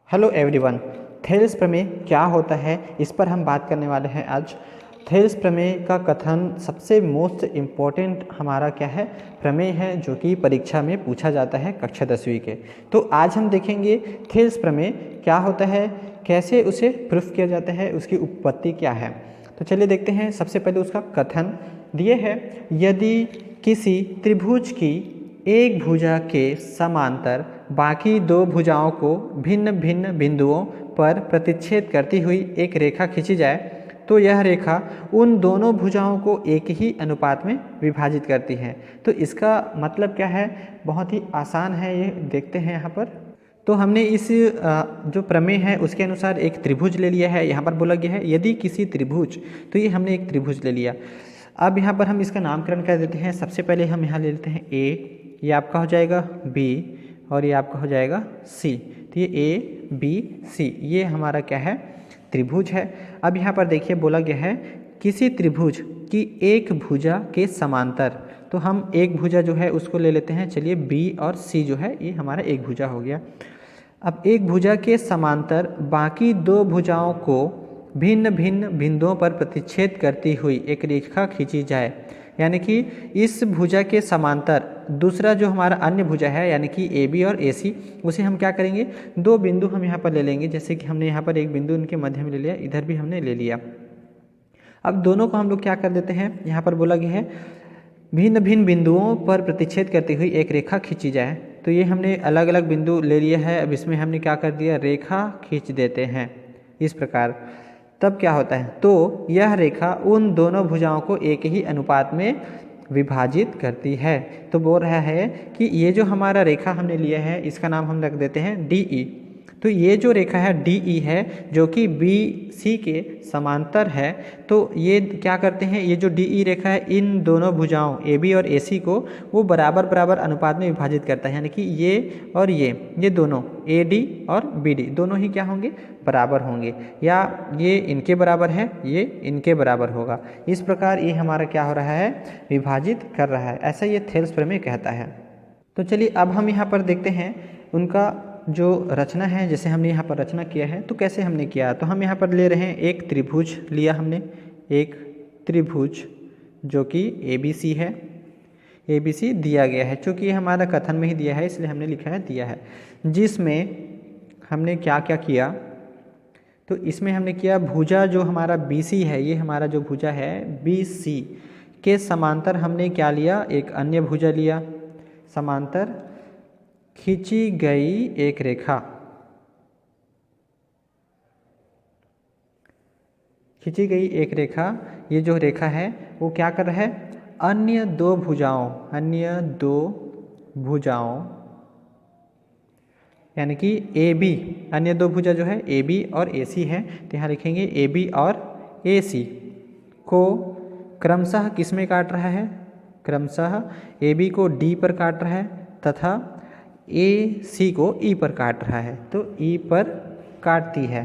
Hello everyone. Thales प्रमेय क्या होता है, इस पर हम बात करने वाले हैं आज। थेल्स प्रमेय का कथन सबसे मोस्ट इम्पॉर्टेंट हमारा क्या है, प्रमेय है, जो कि परीक्षा में पूछा जाता है कक्षा 10वीं के। तो आज हम देखेंगे थेल्स प्रमेय क्या होता है, कैसे उसे प्रूफ किया जाता है, उसकी उत्पत्ति क्या है। तो चलिए देखते हैं। सबसे पहले उसका कथन दिए है, यदि किसी त्रिभुज की एक भुजा के समांतर बाकी दो भुजाओं को भिन्न भिन्न बिंदुओं पर प्रतिच्छेद करती हुई एक रेखा खींची जाए तो यह रेखा उन दोनों भुजाओं को एक ही अनुपात में विभाजित करती है। तो इसका मतलब क्या है, बहुत ही आसान है, ये देखते हैं यहाँ पर। तो हमने इस जो प्रमेय है उसके अनुसार एक त्रिभुज ले लिया है। यहाँ पर बोला गया है यदि किसी त्रिभुज, तो ये हमने एक त्रिभुज ले लिया। अब यहाँ पर हम इसका नामकरण कर देते हैं। सबसे पहले हम यहाँ ले लेते हैं ए, ये आपका हो जाएगा बी और ये आपका हो जाएगा सी। तो ये ए बी सी, ये हमारा क्या है, त्रिभुज है। अब यहाँ पर देखिए बोला गया है किसी त्रिभुज की एक भुजा के समांतर, तो हम एक भुजा जो है उसको ले लेते हैं। चलिए बी और सी जो है ये हमारा एक भुजा हो गया। अब एक भुजा के समांतर बाकी दो भुजाओं को भिन्न भिन्न बिंदुओं पर प्रतिच्छेद करती हुई एक रेखा खींची जाए, यानी कि इस भुजा के समांतर दूसरा जो हमारा अन्य भुजा है यानी कि ए बी और ए सी, उसे हम क्या करेंगे, दो बिंदु हम यहाँ पर ले लेंगे। जैसे कि हमने यहाँ पर एक बिंदु उनके मध्य में ले लिया, इधर भी हमने ले लिया। अब दोनों को हम लोग क्या कर देते हैं, यहाँ पर बोला गया है भिन्न भिन्न बिंदुओं पर प्रतिच्छेद करती हुई एक रेखा खींची जाए। तो ये हमने अलग अलग बिंदु ले लिया है। अब इसमें हमने क्या कर दिया, रेखा खींच देते हैं इस प्रकार। तब क्या होता है, तो यह रेखा उन दोनों भुजाओं को एक ही अनुपात में विभाजित करती है। तो बोल रहा है कि ये जो हमारा रेखा हमने लिया है इसका नाम हम रख देते हैं डी ई। तो ये जो रेखा है डी ई है जो कि बी सी के समांतर है। तो ये क्या करते हैं, ये जो डी ई रेखा है इन दोनों भुजाओं ए बी और ए सी को वो बराबर बराबर अनुपात में विभाजित करता है, यानी कि ये और ये दोनों ए डी और बी डी दोनों ही क्या होंगे, बराबर होंगे, या ये इनके बराबर है, ये इनके बराबर होगा। इस प्रकार ये हमारा क्या हो रहा है, विभाजित कर रहा है। ऐसा ये थेल्स प्रमेय कहता है। तो चलिए अब हम यहाँ पर देखते हैं उनका जो रचना है। जैसे हमने यहाँ पर रचना किया है तो कैसे हमने किया, तो हम यहाँ पर ले रहे हैं एक त्रिभुज लिया हमने, एक त्रिभुज जो कि ए बी सी है। ए बी सी दिया गया है, चूँकि हमारा कथन में ही दिया है इसलिए हमने लिखा है दिया है। जिसमें हमने क्या क्या किया, तो इसमें हमने किया भुजा जो हमारा बी सी है, ये हमारा जो भुजा है बी सी के समांतर हमने क्या लिया, एक अन्य भुजा लिया। समांतर खींची गई एक रेखा, खींची गई एक रेखा, ये जो रेखा है वो क्या कर रहा है, अन्य दो भुजाओं यानी कि ए बी, अन्य दो भुजा जो है ए बी और ए सी है, तो यहाँ लिखेंगे ए बी और ए सी को क्रमशः किस में काट रहा है, क्रमशः ए बी को डी पर काट रहा है तथा ए सी को ई पर काट रहा है। तो ई पर काटती है,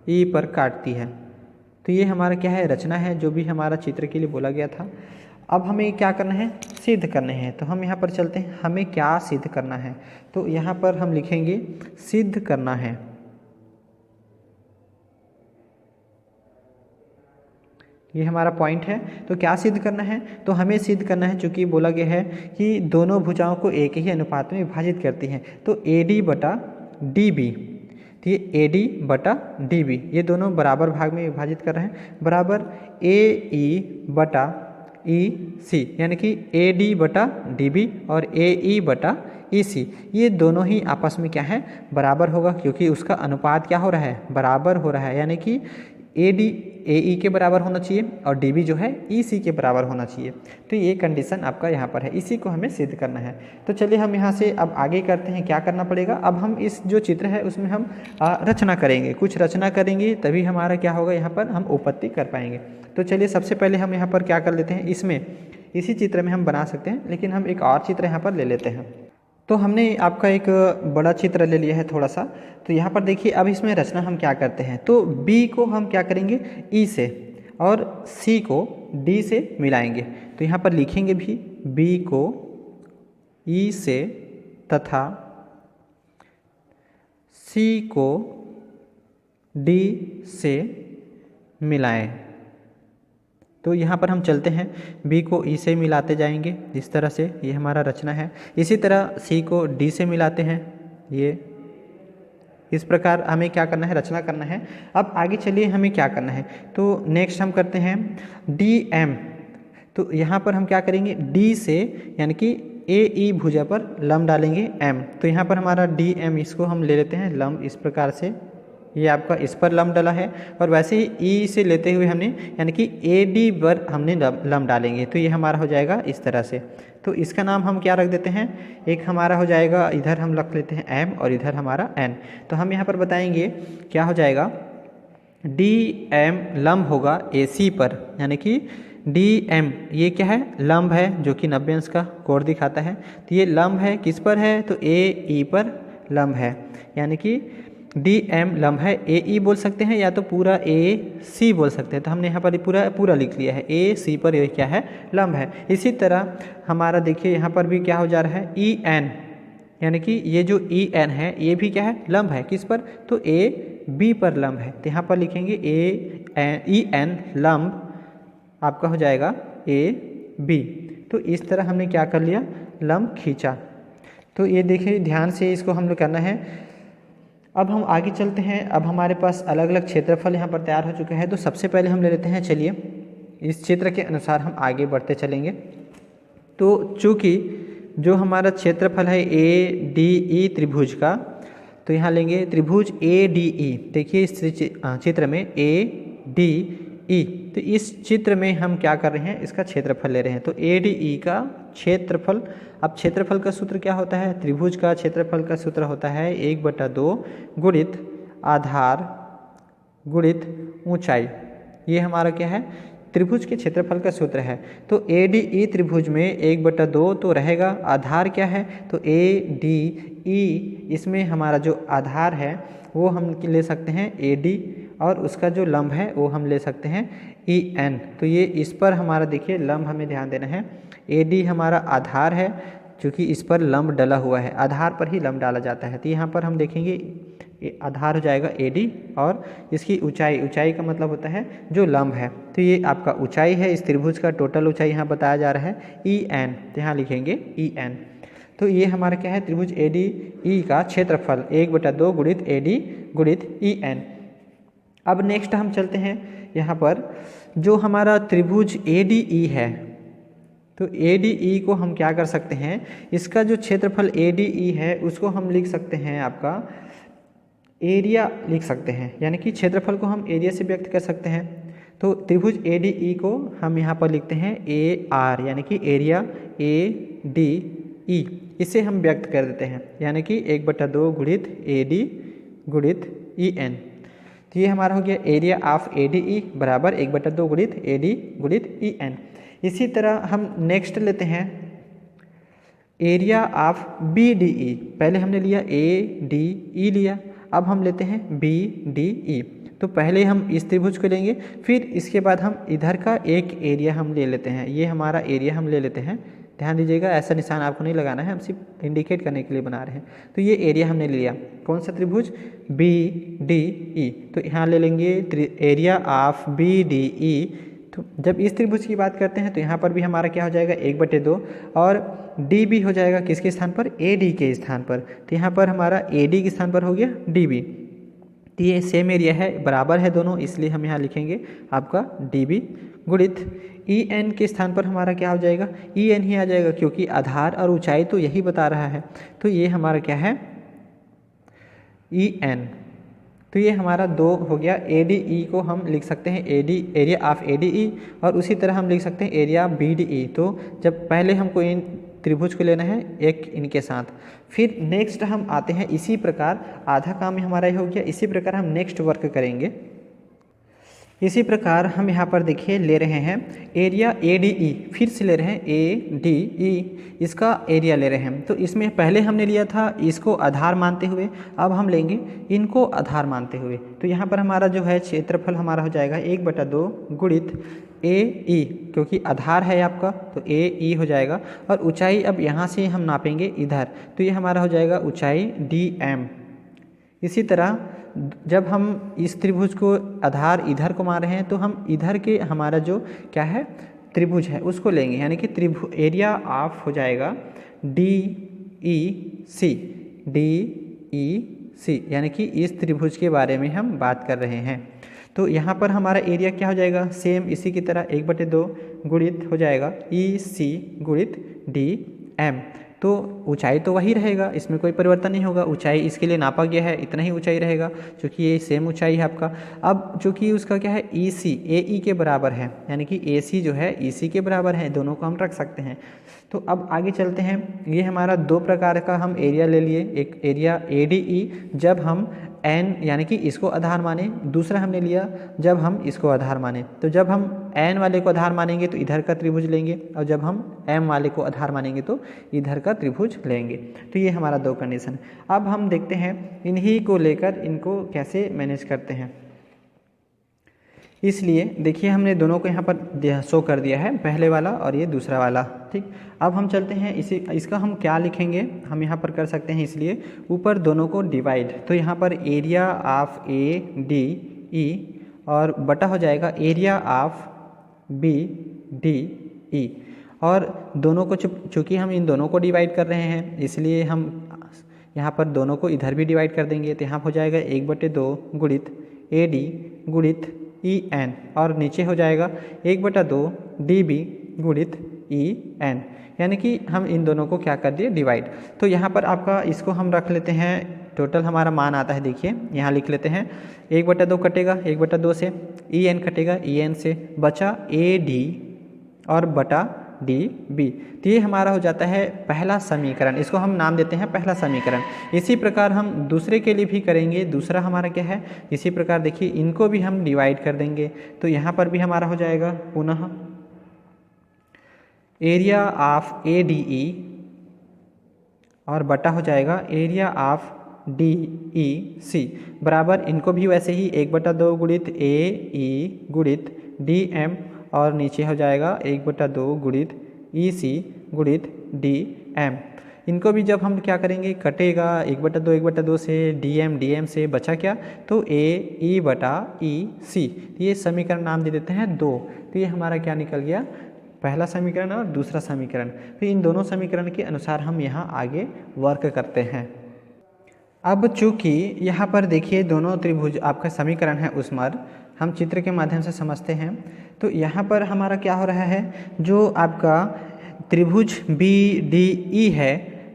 ई पर काटती है। तो ये हमारा क्या है, रचना है, जो भी हमारा चित्र के लिए बोला गया था। अब हमें क्या करना है, सिद्ध करने हैं। तो हम यहाँ पर चलते हैं, हमें क्या सिद्ध करना है। तो यहाँ पर हम लिखेंगे सिद्ध करना है। ये हमारा पॉइंट है। तो क्या सिद्ध करना है, तो हमें सिद्ध करना है, चूँकि बोला गया है कि दोनों भुजाओं को एक ही अनुपात में विभाजित करती हैं। तो ए डी बटा डी बी, तो ये ए डी बटा डी बी ये दोनों बराबर भाग में विभाजित कर रहे हैं, बराबर ए ई बटा ई सी, यानी कि ए डी बटा डी बी और ए ई बटा ई सी, ये दोनों ही आपस में क्या है, बराबर होगा, क्योंकि उसका अनुपात क्या हो रहा है, बराबर हो रहा है। यानी कि ए डी ए ई के बराबर होना चाहिए और डी बी जो है ई सी के बराबर होना चाहिए। तो ये कंडीशन आपका यहाँ पर है, इसी को हमें सिद्ध करना है। तो चलिए हम यहाँ से अब आगे करते हैं, क्या करना पड़ेगा। अब हम इस जो चित्र है उसमें हम रचना करेंगे, कुछ रचना करेंगे, तभी हमारा क्या होगा, यहाँ पर हम उत्पत्ति कर पाएंगे। तो चलिए सबसे पहले हम यहाँ पर क्या कर लेते हैं, इसमें इसी चित्र में हम बना सकते हैं, लेकिन हम एक और चित्र यहाँ पर ले लेते हैं। तो हमने आपका एक बड़ा चित्र ले लिया है थोड़ा सा। तो यहाँ पर देखिए अब इसमें रचना हम क्या करते हैं, तो B को हम क्या करेंगे, E से, और C को D से मिलाएंगे। तो यहाँ पर लिखेंगे भी B को E से तथा सी को डी से मिलाएं। तो यहाँ पर हम चलते हैं, बी को ई से मिलाते जाएंगे इस तरह से, ये हमारा रचना है। इसी तरह सी को डी से मिलाते हैं, ये इस प्रकार हमें क्या करना है, रचना करना है। अब आगे चलिए हमें क्या करना है, तो नेक्स्ट हम करते हैं डी एम। तो यहाँ पर हम क्या करेंगे, डी से यानी कि ए ई भुजा पर लंब डालेंगे एम। तो यहाँ पर हमारा डी एम, इसको हम ले लेते हैं लंब इस प्रकार से, ये आपका इस पर लंब डाला है। और वैसे ही ई से लेते हुए हमने यानी कि ए डी पर हमने लंब डालेंगे, तो ये हमारा हो जाएगा इस तरह से। तो इसका नाम हम क्या रख देते हैं, एक हमारा हो जाएगा, इधर हम रख लेते हैं एम और इधर हमारा एन। तो हम यहाँ पर बताएंगे क्या हो जाएगा, डी एम लंब होगा ए सी पर, यानी कि डी एम ये क्या है, लंब है जो कि 90 अंश का कोण दिखाता है। तो ये लंब है किस पर है, तो ए ई पर लंब है, यानी कि डी एम लंब है। ए ई बोल सकते हैं या तो पूरा ए सी बोल सकते हैं। तो हमने यहाँ पर पूरा लिख लिया है, ए सी पर ये क्या है, लंब है। इसी तरह हमारा देखिए यहाँ पर भी क्या हो जा रहा है, ई एन, यानी कि ये जो ई एन है ये भी क्या है, लंब है किस पर, तो ए बी पर लंब है। तो यहाँ पर लिखेंगे ई एन लंब आपका हो जाएगा ए बी। तो इस तरह हमने क्या कर लिया, लंब खींचा। तो ये देखिए ध्यान से इसको हम लोग करना है। अब हम आगे चलते हैं, अब हमारे पास अलग अलग क्षेत्रफल यहाँ पर तैयार हो चुके हैं। तो सबसे पहले हम ले लेते हैं, चलिए इस चित्र के अनुसार हम आगे बढ़ते चलेंगे। तो चूँकि जो हमारा क्षेत्रफल है ए डी ई त्रिभुज का, तो यहाँ लेंगे त्रिभुज ए डी ई। देखिए इस चित्र में ए डी ई, तो इस चित्र में हम क्या कर रहे हैं, इसका क्षेत्रफल ले रहे हैं। तो ए डी ई का क्षेत्रफल, अब क्षेत्रफल का सूत्र क्या होता है, त्रिभुज का क्षेत्रफल का सूत्र होता है 1/2 गुणित आधार गुणित ऊंचाई। ये हमारा क्या है, त्रिभुज के क्षेत्रफल का सूत्र है। तो ए डी ई त्रिभुज में 1/2 तो रहेगा, आधार क्या है, तो ए डी ई, इसमें हमारा जो आधार है वो हम ले सकते हैं ए डी, और उसका जो लंब है वो हम ले सकते हैं ई एन। तो ये इस पर हमारा देखिए लंब हमें ध्यान देना है, ए डी हमारा आधार है, क्योंकि इस पर लंब डला हुआ है, आधार पर ही लंब डाला जाता है। तो यहाँ पर हम देखेंगे आधार हो जाएगा ए डी, और इसकी ऊंचाई, ऊंचाई का मतलब होता है जो लंब है। तो ये आपका ऊंचाई है, इस त्रिभुज का टोटल ऊंचाई यहाँ बताया जा रहा है ई एन, तो यहाँ लिखेंगे ई एन। तो ये हमारा क्या है, त्रिभुज ए डी ई का क्षेत्रफल 1/2 गुणित ए डी गुणित ई एन। अब नेक्स्ट हम चलते हैं यहाँ पर, जो हमारा त्रिभुज ए डी ई है, तो ए डी ई को हम क्या कर सकते हैं, इसका जो क्षेत्रफल ए डी ई है उसको हम लिख सकते हैं, आपका एरिया लिख सकते हैं, यानी कि क्षेत्रफल को हम एरिया से व्यक्त कर सकते हैं। तो त्रिभुज ए डी ई को हम यहाँ पर लिखते हैं ए आर, यानी कि एरिया ए डी ई, इसे हम व्यक्त कर देते हैं, यानी कि 1/2 गुणित ए डी गुणित ई एन। तो ये हमारा हो गया area of A D E बराबर 1/2 गुणित ए डी गुणित ई एन। इसी तरह हम नेक्स्ट लेते हैं area of B D E. पहले हमने लिया ए डी ई लिया, अब हम लेते हैं बी डी ई। तो पहले हम इस त्रिभुज को लेंगे, फिर इसके बाद हम इधर का एक एरिया हम ले लेते हैं, ये हमारा एरिया हम ले लेते हैं। ध्यान दीजिएगा, ऐसा निशान आपको नहीं लगाना है, हम सिर्फ इंडिकेट करने के लिए बना रहे हैं। तो ये एरिया हमने लिया, कौन सा त्रिभुज, बी डी ई। तो यहाँ ले लेंगे area of B D E. तो जब इस त्रिभुज की बात करते हैं तो यहाँ पर भी हमारा क्या हो जाएगा 1/2, और डी बी हो जाएगा किसके स्थान पर, ए डी के स्थान पर। तो यहाँ पर हमारा ए डी के स्थान पर हो गया डी बी। तो ये सेम एरिया है, बराबर है दोनों, इसलिए हम यहाँ लिखेंगे आपका डी बी गुणित ई एन के स्थान पर हमारा क्या हो जाएगा, ई एन ही आ जाएगा, क्योंकि आधार और ऊंचाई तो यही बता रहा है। तो ये हमारा क्या है, ई एन। तो ये हमारा 2 हो गया। ए डी ई को हम लिख सकते हैं A D, area of A D E, और उसी तरह हम लिख सकते हैं एरिया बी डी ई। तो जब पहले हमको इन त्रिभुज को लेना है एक इनके साथ, फिर नेक्स्ट हम आते हैं, इसी प्रकार आधा काम हमारा ये हो गया। इसी प्रकार हम नेक्स्ट वर्क करेंगे। इसी प्रकार हम यहाँ पर देखिए ले रहे हैं एरिया ए डी ई, फिर से ले रहे हैं ए डी ई, इसका एरिया ले रहे हैं। तो इसमें पहले हमने लिया था इसको आधार मानते हुए, अब हम लेंगे इनको आधार मानते हुए। तो यहाँ पर हमारा जो है क्षेत्रफल हमारा हो जाएगा 1/2 गुणित ए ई, क्योंकि आधार है आपका तो ए ई हो जाएगा, और ऊंचाई अब यहाँ से हम नापेंगे इधर, तो ये हमारा हो जाएगा ऊंचाई डी एम। इसी तरह जब हम इस त्रिभुज को आधार इधर को मान रहे हैं तो हम इधर के हमारा जो क्या है त्रिभुज है उसको लेंगे, यानी कि त्रिभुज एरिया ऑफ हो जाएगा DEC, DEC यानी कि इस त्रिभुज के बारे में हम बात कर रहे हैं। तो यहाँ पर हमारा एरिया क्या हो जाएगा, सेम इसी की तरह 1/2 गुणित हो जाएगा EC गुणित DM। तो ऊंचाई तो वही रहेगा, इसमें कोई परिवर्तन नहीं होगा, ऊंचाई इसके लिए नापा गया है इतना ही ऊंचाई रहेगा क्योंकि ये सेम ऊंचाई है आपका। अब चूँकि उसका क्या है EC AE के बराबर है, यानी कि AC जो है EC के बराबर है, दोनों को हम रख सकते हैं। तो अब आगे चलते हैं, ये हमारा दो प्रकार का हम एरिया ले लिए, एक एरिया ADE जब हम N यानी कि इसको आधार माने, दूसरा हमने लिया जब हम इसको आधार माने। तो जब हम N वाले को आधार मानेंगे तो इधर का त्रिभुज लेंगे, और जब हम M वाले को आधार मानेंगे तो इधर का त्रिभुज लेंगे। तो ये हमारा दो कंडीशन। अब हम देखते हैं इन्हीं को लेकर इनको कैसे मैनेज करते हैं। इसलिए देखिए हमने दोनों को यहाँ पर शो कर दिया है, पहले वाला और ये दूसरा वाला, ठीक। अब हम चलते हैं इसका हम क्या लिखेंगे, हम यहाँ पर कर सकते हैं, इसलिए ऊपर दोनों को डिवाइड, तो यहाँ पर एरिया ऑफ ADE और बटा हो जाएगा एरिया ऑफ BDE। और दोनों को चूँकि हम इन दोनों को डिवाइड कर रहे हैं इसलिए हम यहाँ पर दोनों को इधर भी डिवाइड कर देंगे, तो यहाँ हो जाएगा 1/2 गुणित AD गुणित EN और नीचे हो जाएगा 1/2 DB गुणित EN, यानी कि हम इन दोनों को क्या कर दिए डिवाइड। तो यहाँ पर आपका इसको हम रख लेते हैं, टोटल हमारा मान आता है, देखिए यहाँ लिख लेते हैं 1/2 कटेगा 1/2 से, EN कटेगा EN से, बचा AD और बटा DB। तो ये हमारा हो जाता है पहला समीकरण, इसको हम नाम देते हैं पहला समीकरण। इसी प्रकार हम दूसरे के लिए भी करेंगे, दूसरा हमारा क्या है, इसी प्रकार देखिए इनको भी हम डिवाइड कर देंगे, तो यहाँ पर भी हमारा हो जाएगा पुनः एरिया ऑफ ADE और बटा हो जाएगा एरिया ऑफ DEC बराबर, इनको भी वैसे ही 1/2 गुणित AE गुणित DM और नीचे हो जाएगा 1/2 गुणित EC गुणित DM। इनको भी जब हम क्या करेंगे कटेगा 1/2 से, DM से बचा क्या, तो AE बटा EC, ये समीकरण नाम दे देते हैं 2। तो ये हमारा क्या निकल गया, पहला समीकरण और दूसरा समीकरण। फिर इन दोनों समीकरण के अनुसार हम यहाँ आगे वर्क करते हैं। अब चूँकि यहाँ पर देखिए दोनों त्रिभुज आपका समीकरण है उसमर, हम चित्र के माध्यम से समझते हैं। तो यहाँ पर हमारा क्या हो रहा है, जो आपका त्रिभुज BDE है,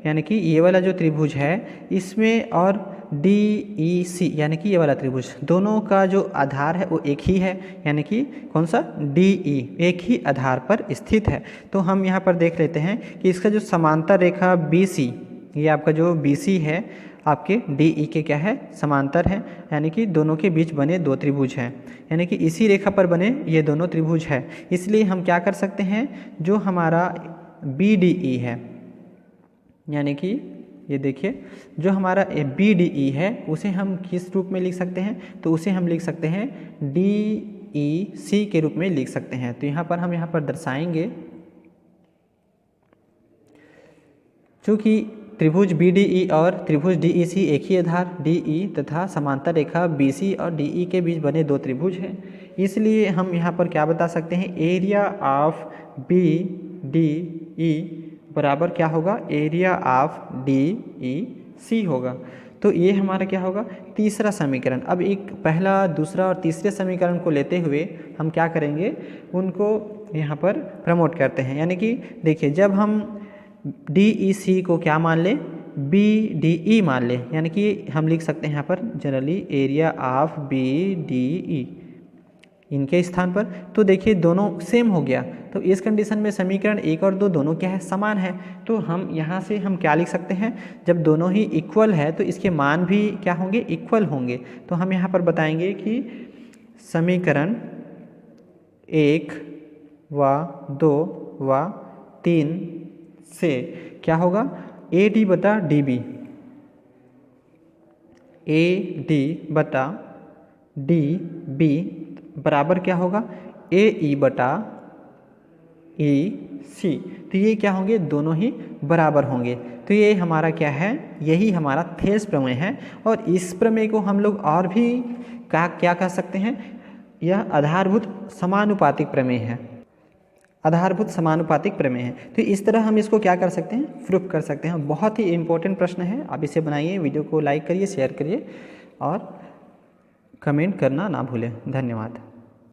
यानी कि ये वाला जो त्रिभुज है इसमें और DEC यानी कि ये वाला त्रिभुज, दोनों का जो आधार है वो एक ही है, यानी कि कौन सा DE, एक ही आधार पर स्थित है। तो हम यहाँ पर देख लेते हैं कि इसका जो समांतर रेखा BC, ये आपका जो BC है आपके DE के क्या है समांतर है, यानी कि दोनों के बीच बने दो त्रिभुज हैं, यानी कि इसी रेखा पर बने ये दोनों त्रिभुज है। इसलिए हम क्या कर सकते हैं, जो हमारा BDE है, यानी कि ये देखिए जो हमारा BDE है उसे हम किस रूप में लिख सकते हैं, तो उसे हम लिख सकते हैं DEC के रूप में लिख सकते हैं। तो यहाँ पर हम यहाँ पर दर्शाएंगे, चूँकि त्रिभुज BDE और त्रिभुज DEC एक ही आधार DE तथा समांतर रेखा BC और DE के बीच बने दो त्रिभुज हैं, इसलिए हम यहाँ पर क्या बता सकते हैं, एरिया ऑफ BDE बराबर क्या होगा, एरिया ऑफ DEC होगा। तो ये हमारा क्या होगा, तीसरा समीकरण। अब एक पहला, दूसरा और तीसरे समीकरण को लेते हुए हम क्या करेंगे, उनको यहाँ पर प्रमोट करते हैं। यानी कि देखिए जब हम DEC को क्या मान लें, BDE मान लें, यानी कि हम लिख सकते हैं यहाँ पर जनरली एरिया ऑफ BDE इनके स्थान पर। तो देखिए दोनों सेम हो गया, तो इस कंडीशन में समीकरण 1 और 2 दोनों क्या है, समान है। तो हम यहाँ से हम क्या लिख सकते हैं, जब दोनों ही इक्वल है तो इसके मान भी क्या होंगे, इक्वल होंगे। तो हम यहाँ पर बताएंगे कि समीकरण 1 व 2 व 3 से क्या होगा, AD बटा DB, AD बटा DB बराबर क्या होगा, AE बटा ई सी, तो ये क्या होंगे, दोनों ही बराबर होंगे। तो ये हमारा क्या है, यही हमारा थेल्स प्रमेय है। और इस प्रमेय को हम लोग और भी क्या कह सकते हैं, यह आधारभूत समानुपातिक प्रमेय है, आधारभूत समानुपातिक प्रमेय है। तो इस तरह हम इसको क्या कर सकते हैं, प्रूफ कर सकते हैं। बहुत ही इंपॉर्टेंट प्रश्न है, आप इसे बनाइए, वीडियो को लाइक करिए, शेयर करिए और कमेंट करना ना भूलें। धन्यवाद।